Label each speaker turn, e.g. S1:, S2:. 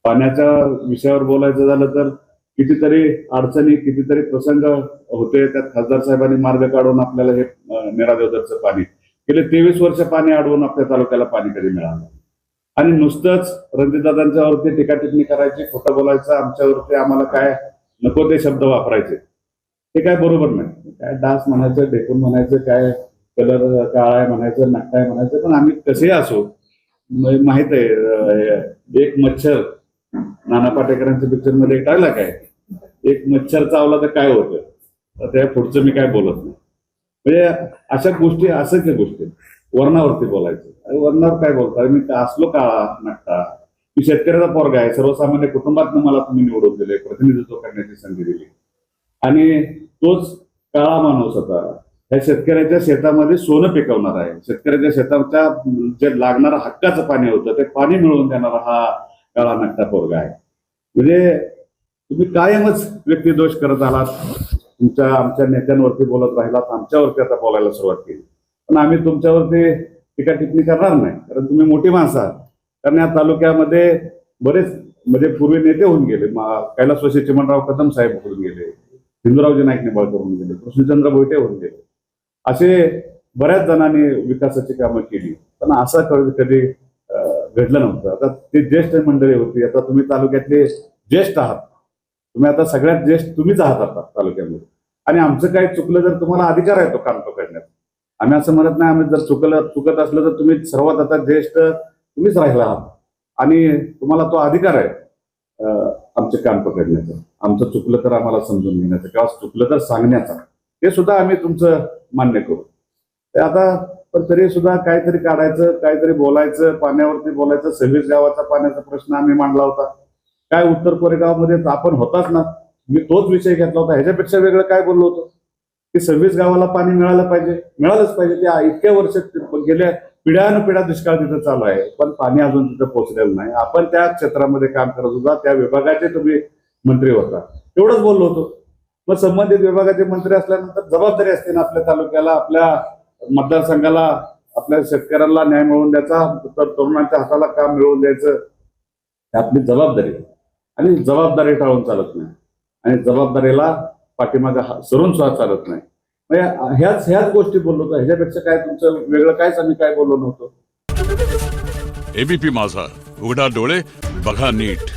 S1: पाण्याच्या विषयावर बोलायचं झालं तर कितीतरी अडचणी, कितीतरी प्रसंग होते. त्यात खासदार साहेबांनी मार्ग काढून आपल्याला हे नेरादेवधरचं पाणी गेले 23 वर्ष पाणी अडवून आपल्या तालुक्याला पाणी कधी मिळालं. आणि नुसतंच रणजितदादांच्या वरती टीकाटिप्पणी करायची, खोटं बोलायचं, आमच्यावरती आम्हाला काय नको ते शब्द वापरायचे, ते काय बरोबर नाही. काय डास म्हणायचं, ढेकून म्हणायचं, काय कलर काळा आहे म्हणायचं, नाट्य आहे म्हणायचं, पण आम्ही कसेही असो. माहित आहे एक मच्छर, नाना पाटेकरांच्या पिक्चर मध्ये एक डायलॉग आहे, एक मच्छर चावला तर काय होतं, तर त्या पुढचं मी काय बोलत नाही. म्हणजे अशा गोष्टी, असंख्य गोष्टी वर्णावरती बोलायचं. वर्णावर काय बोलता, मी असलो काळा नाट्टा, मी शेतकऱ्याचा पोरगा आहे, सर्वसामान्य कुटुंबात मला तुम्ही निवडून दिले, प्रतिनिधित्व करण्याची संधी दिली, आणि तोच काळा माणूस होता ह्या शेतकऱ्याच्या शेतामध्ये सोनं पिकवणार आहे. शेतकऱ्याच्या शेताच्या जे लागणारं हक्काचं पाणी होतं ते पाणी मिळवून देणारा हा काळा नाट्टा पोरगा आहे. म्हणजे तुम्ही कायमच व्यक्तिदोष करत आलात, आमच्या नेत्यांवरती बोलत राहिलात, आमच्यावरती आता बोलायला सुरुवात केली. पण आम्ही तुमच्यावरती टीका टिप्पणी करणार नाही, कारण तुम्ही मोठी माणसं आहात. कारण या तालुक्यामध्ये बरेच म्हणजे पूर्वी नेते होऊन गेले. कैलासवासी चिमणराव कदम साहेब होऊन गेले, हिंदूरावजी नाईक निंबाळकर होऊन गेले, कृष्णचंद्र भोईटे होऊन गेले, असे बऱ्याच जणांनी विकासाची कामं केली. पण असं कधी घडलं नव्हतं. आता ते ज्येष्ठ मंडळी होती, आता तुम्ही तालुक्यातले ज्येष्ठ आहात, तुम्ही आता सगळ्यात ज्येष्ठ तुम्हीच आहात आता तालुक्यामध्ये. आणि आमचं काही चुकलं तर तुम्हाला अधिकार आहे तो काम पकडण्यात. आम्ही असं म्हणत नाही, आम्ही जर चुकत असलं तर तुम्ही सर्वात आता ज्येष्ठ तुम्हीच राहिला आहात, आणि तुम्हाला तो अधिकार आहे आमचे काम पकडण्याचा, आमचं चुकलं तर आम्हाला समजून घेण्याचं, किंवा चुकलं तर सांगण्याचा, ते सुद्धा आम्ही तुमचं मान्य करू. ते आता पण तरी सुद्धा काहीतरी काढायचं, काहीतरी बोलायचं, पाण्यावरती बोलायचं. 26 गावाचा पाण्याचा प्रश्न आम्ही मांडला होता. काय उत्तर कोरेगावमध्ये आपण होताच ना, मी तोच विषय घेतला होता. ह्याच्यापेक्षा वेगळं काय बोललो होतो की 26 गावाला पाणी मिळालं पाहिजे, मिळालंच पाहिजे. ते इतक्या वर्ष गेल्या पिढ्यानुपिढ्या दुष्काळ तिथं चालू आहे, पण पाणी अजून तिथं पोहोचलेलं नाही. आपण त्या क्षेत्रामध्ये काम करत होता, त्या विभागाचे तुम्ही मंत्री होता, एवढंच बोललो होतो. मग संबंधित विभागाचे मंत्री असल्यानंतर जबाबदारी असते ना आपल्या तालुक्याला, आपल्या मतदारसंघाला, आपल्या शेतकऱ्यांना न्याय मिळवून द्यायचा, तर तरुणांच्या हाताला काम मिळवून द्यायचं, ही आपली जबाबदारी. आणि जबाबदारी टाळून चालत नाही, आणि जबाबदारीला पाठीमागं सरून सुद्धा चालत नाही. म्हणजे ह्याच गोष्टी बोललो होतो. ह्याच्यापेक्षा काय तुमचं वेगळं कायच आम्ही काय बोललो नव्हतो.
S2: एबीपी माझा, उघडा डोळे बघा नीट.